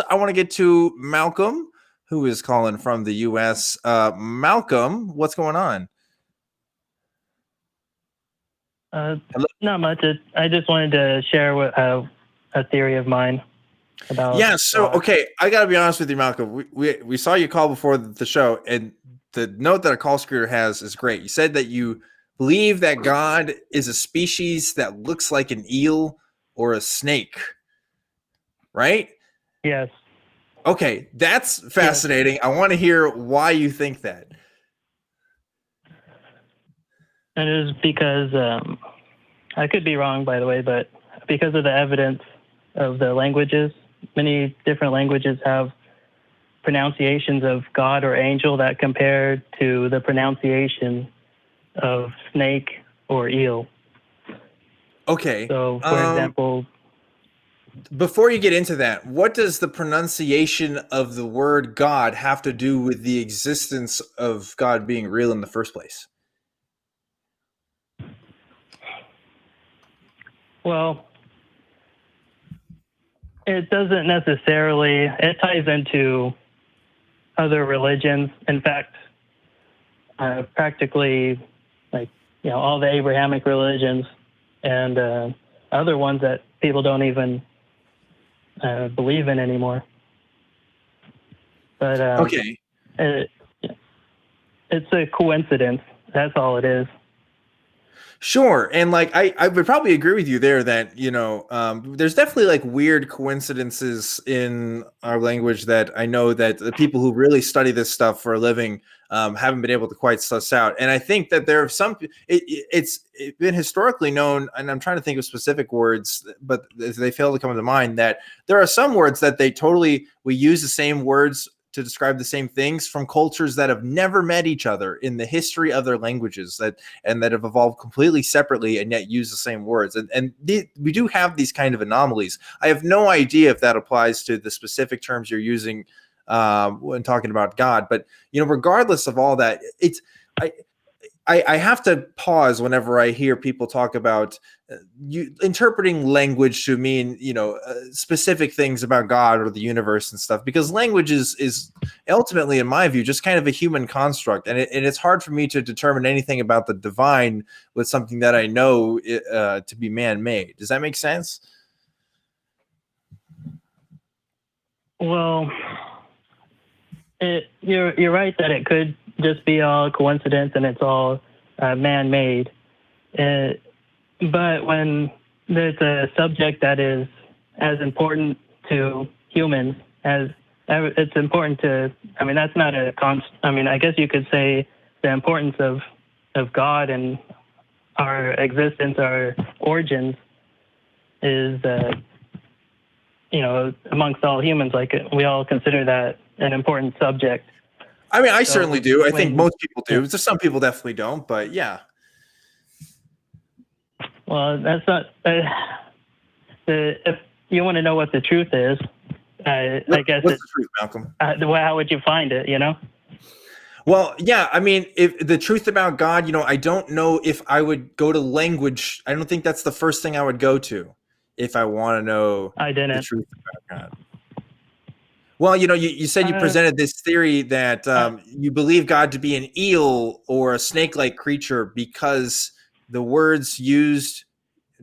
I want to get to Malcolm, who is calling from the U.S. Malcolm, what's going on? Not much. I just wanted to share a theory of mine about. Yeah. So, okay, I got to be honest with you, Malcolm. We saw you call before the show, and the note that a call screener has is great. You said that you believe that God is a species that looks like an eel or a snake, right? Yes. Okay, that's fascinating. Yes. I want to hear why you think that. It is because I could be wrong, by the way, but because of the evidence of the languages, many different languages have pronunciations of God or angel that compare to the pronunciation of snake or eel. Okay. So, for example, before you get into that, what does the pronunciation of the word God have to do with the existence of God being real in the first place? Well, it doesn't necessarily. It ties into other religions. In fact, practically, all the Abrahamic religions and other ones that people don't even believe in anymore. But okay, it's a coincidence. That's all it is. Sure. And I would probably agree with you there that, there's definitely like weird coincidences in our language that I know that the people who really study this stuff for a living haven't been able to quite suss out. And I think that there are some, it's been historically known, and I'm trying to think of specific words, but they fail to come to mind, that there are some words that we use the same words to describe the same things from cultures that have never met each other in the history of their languages that have evolved completely separately and yet use the same words. We do have these kind of anomalies. I have no idea if that applies to the specific terms you're using when talking about God, but regardless of all that, I have to pause whenever I hear people talk about interpreting language to mean, specific things about God or the universe and stuff, because language is ultimately, in my view, just kind of a human construct. And it's hard for me to determine anything about the divine with something that I know to be man-made. Does that make sense? Well, you're right that it could just be all coincidence and it's all man-made. But when there's a subject that is as important to humans as it's important to, that's not a I guess you could say the importance of God and our existence, our origins is, amongst all humans, we all consider that an important subject. I certainly do. I think most people do. Just some people definitely don't, but yeah. Well, that's not. If you want to know what the truth is, I guess. What's the truth, Malcolm? How would you find it? Well, yeah. If the truth about God, I don't know if I would go to language. I don't think that's the first thing I would go to if I want to know the truth about God. Well, you said you presented this theory that you believe God to be an eel or a snake-like creature because the words used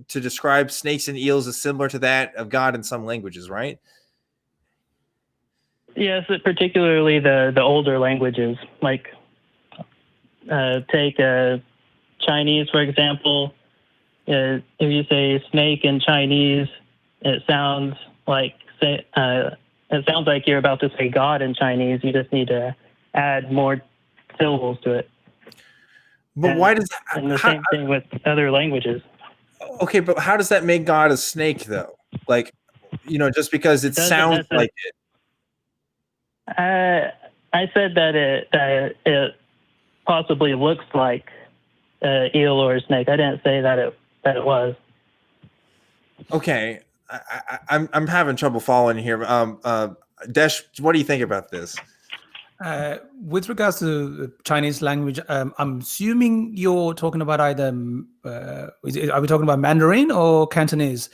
to describe snakes and eels is similar to that of God in some languages, right? Yes, particularly the older languages, like take Chinese, for example. If you say snake in Chinese, it sounds like you're about to say God in Chinese. You just need to add more syllables to it. But why does that? And the same thing with other languages. Okay, but how does that make God a snake, though? Just because it sounds like it. I said that it possibly looks like an eel or a snake. I didn't say that it was. Okay, I'm having trouble following here. Desh, what do you think about this? With regards to Chinese language, I'm assuming you're talking about either, are we talking about Mandarin or Cantonese?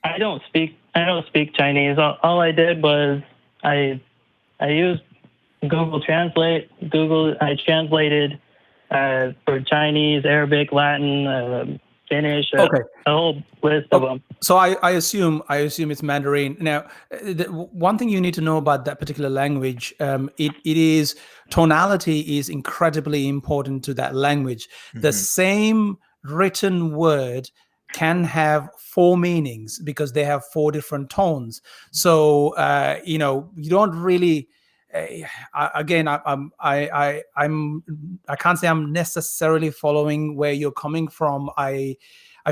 I don't speak Chinese. All I did was I used Google Translate. I translated for Chinese, Arabic, Latin, Finnish, Okay. a whole list of them. So I assume it's Mandarin. Now, one thing you need to know about that particular language, it is tonality is incredibly important to that language. The same written word can have 4 meanings because they have 4 different tones. So you don't really. Again, I can't say I'm necessarily following where you're coming from. I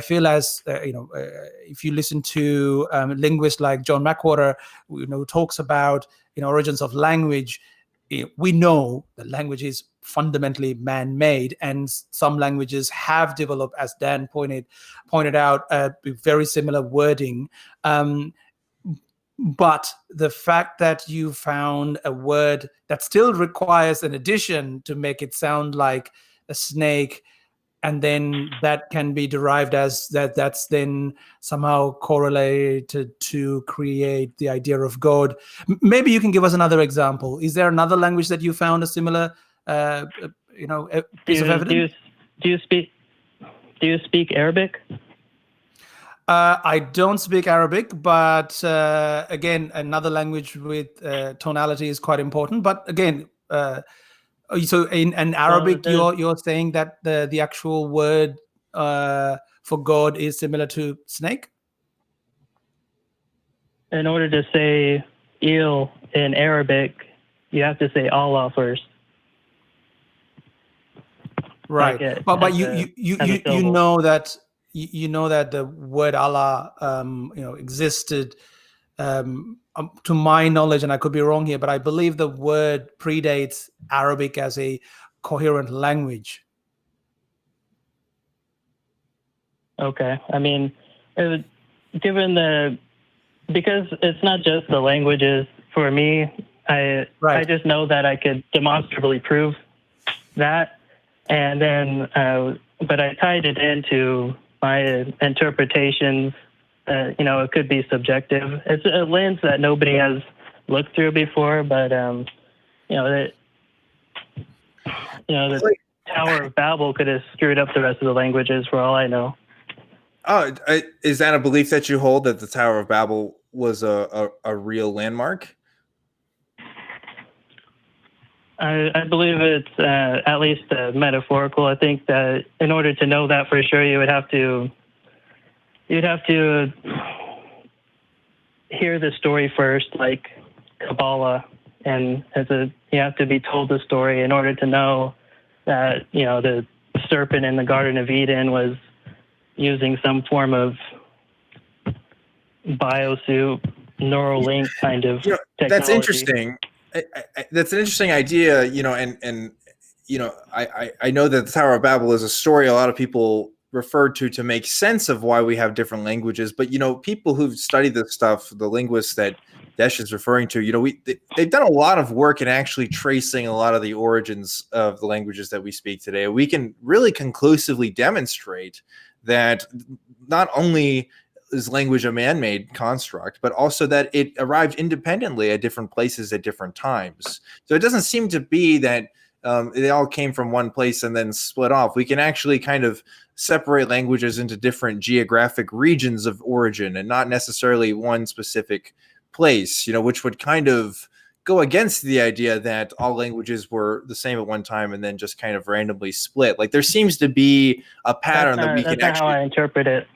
feel as if you listen to linguists like John McWhorter, who talks about origins of language, we know that language is fundamentally man-made, and some languages have developed, as Dan pointed out, with very similar wording. But the fact that you found a word that still requires an addition to make it sound like a snake, and then that can be derived as that's then somehow correlated to create the idea of God. Maybe you can give us another example. Is there another language that you found a similar piece of evidence? Do you speak Arabic? I don't speak Arabic, but again, another language with tonality is quite important. But again, so in Arabic, you're saying that the actual word for God is similar to snake? In order to say eel in Arabic, you have to say Allah first. Right, but you know that the word Allah existed. To my knowledge, and I could be wrong here, but I believe the word predates Arabic as a coherent language. Okay. I mean, because it's not just the languages for me, I just know that I could demonstrably prove that. And then, but I tied it into my interpretations. It could be subjective. It's a lens that nobody has looked through before, but the Tower of Babel could have screwed up the rest of the languages for all I know. Oh, is that a belief that you hold, that the Tower of Babel was a real landmark? I believe it's at least metaphorical. I think that in order to know that for sure, you'd have to hear the story first, like Kabbalah, and you have to be told the story in order to know that the serpent in the Garden of Eden was using some form of biosuit, neural link kind of technology. That's interesting. That's an interesting idea, and I know that the Tower of Babel is a story a lot of people refer to make sense of why we have different languages. But people who've studied this stuff, the linguists that Desh is referring to, they've done a lot of work in actually tracing a lot of the origins of the languages that we speak today. We can really conclusively demonstrate that not only is language a man-made construct, but also that it arrived independently at different places at different times. So it doesn't seem to be that they all came from one place and then split off. We can actually kind of separate languages into different geographic regions of origin and not necessarily one specific place, which would kind of go against the idea that all languages were the same at one time and then just kind of randomly split. Like there seems to be a pattern that we can actually... That's not how I interpret it.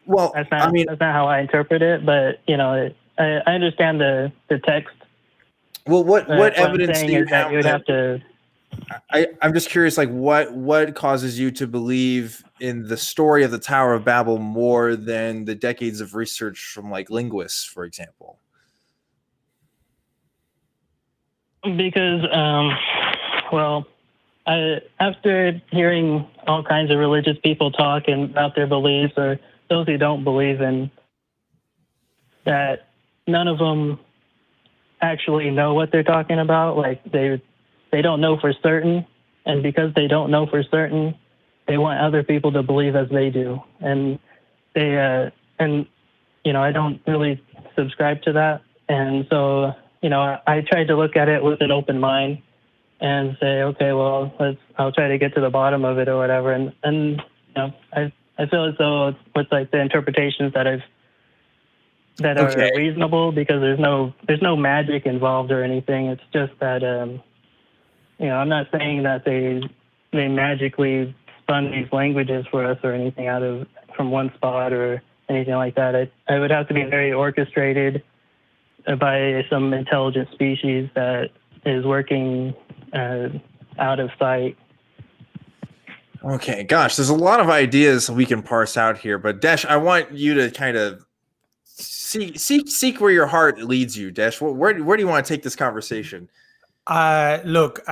Well, that's not how I interpret it, but I understand the text. Well, what evidence do you have? You would have to. I'm just curious, like what causes you to believe in the story of the Tower of Babel more than the decades of research from like linguists, for example? Because, after hearing all kinds of religious people talk and about their beliefs, or those who don't believe in that, none of them actually know what they're talking about. Like they don't know for certain, and because they don't know for certain, they want other people to believe as they do, and they I don't really subscribe to that. And so, I tried to look at it with an open mind and say, okay, well, I'll try to get to the bottom of it or whatever. And I feel as though with like the interpretations that are reasonable, because there's no magic involved or anything. It's just that, I'm not saying that they magically spun these languages for us or anything from one spot or anything like that. I would have to be very orchestrated by some intelligent species that is working out of sight. Okay, gosh, there's a lot of ideas we can parse out here, but Desh, I want you to kind of seek where your heart leads you, Desh. Where do you want to take this conversation? Look,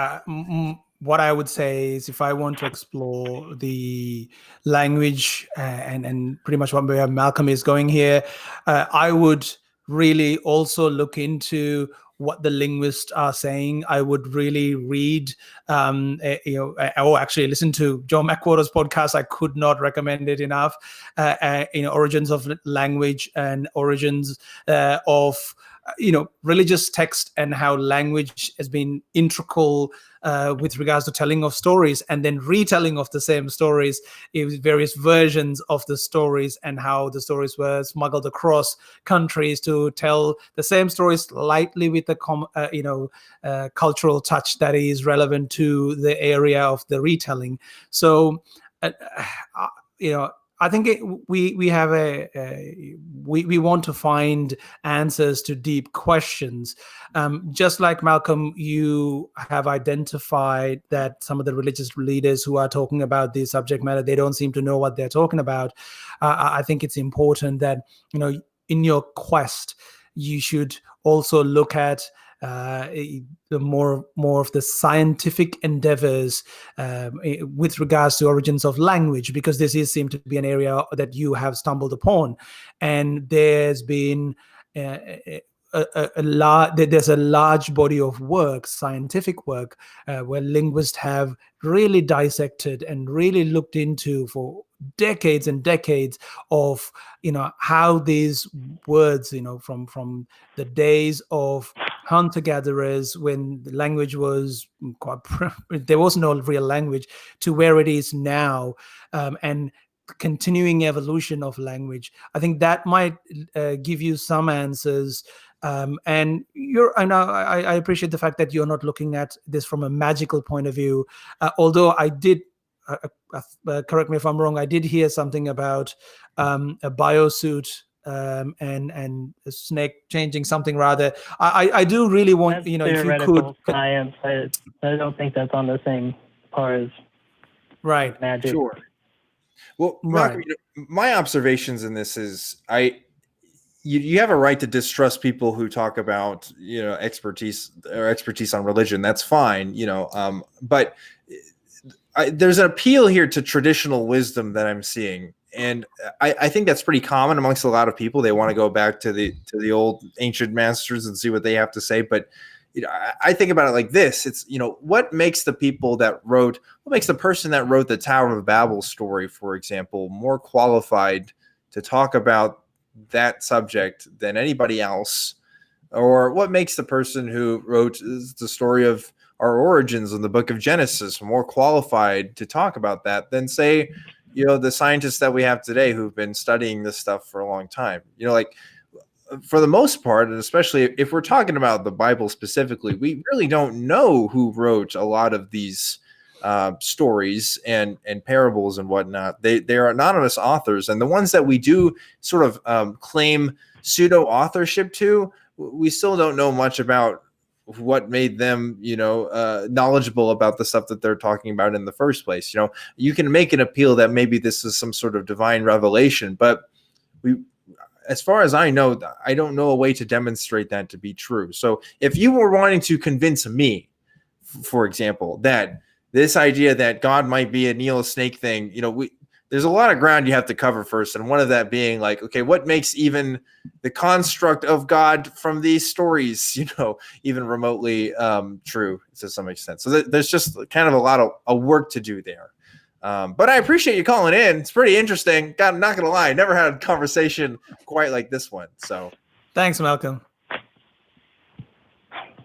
what I would say is, if I want to explore the language and pretty much where Malcolm is going here, I would really also look into what the linguists are saying. I would really read, or actually listen to Joe McWhorter's podcast. I could not recommend it enough. Origins of language and origins of religious text, and how language has been integral with regards to telling of stories, and then retelling of the same stories, various versions of the stories, and how the stories were smuggled across countries to tell the same stories slightly with the cultural touch that is relevant to the area of the retelling. So, I think we have we want to find answers to deep questions. Just like Malcolm, you have identified that some of the religious leaders who are talking about the subject matter, they don't seem to know what they're talking about. I think it's important that, in your quest, you should also look at the more of the scientific endeavors with regards to origins of language, because this seems to be an area that you have stumbled upon, and there's been there's a large body of work, scientific work, where linguists have really dissected and really looked into for decades and decades of how these words, from the days of hunter-gatherers, when the language was there was no real language, to where it is now, and continuing evolution of language. I think that might give you some answers. And I appreciate the fact that you're not looking at this from a magical point of view, although I did correct me if I'm wrong, I did hear something about a biosuit and a snake changing something rather. I do really want, that's if you could. Science. I don't think that's on the same par as right magic. Sure. Well, Malcolm, my observations in this is you have a right to distrust people who talk about expertise on religion. That's fine, but there's an appeal here to traditional wisdom that I'm seeing, and I think that's pretty common amongst a lot of people. They want to go back to the old ancient masters and see what they have to say. But I think about it like this: it's what makes the person that wrote the Tower of Babel story, for example, more qualified to talk about that subject than anybody else, or what makes the person who wrote the story of our origins in the book of Genesis more qualified to talk about that than, say, the scientists that we have today who've been studying this stuff for a long time. For the most part, and especially if we're talking about the Bible specifically, we really don't know who wrote a lot of these stories and parables and whatnot. They are anonymous authors, and the ones that we do sort of claim pseudo authorship to, we still don't know much about what made them knowledgeable about the stuff that they're talking about in the first place. You can make an appeal that maybe this is some sort of divine revelation, but as far as I know, I don't know a way to demonstrate that to be true. So if you were wanting to convince me, for example, that this idea that God might be a Neil snake thing, there's a lot of ground you have to cover first. And one of that being like, okay, what makes even the construct of God from these stories, even remotely true to some extent. So there's just kind of a lot of work to do there. But I appreciate you calling in. It's pretty interesting. God, I'm not gonna lie, I never had a conversation quite like this one. So Thanks, Malcolm.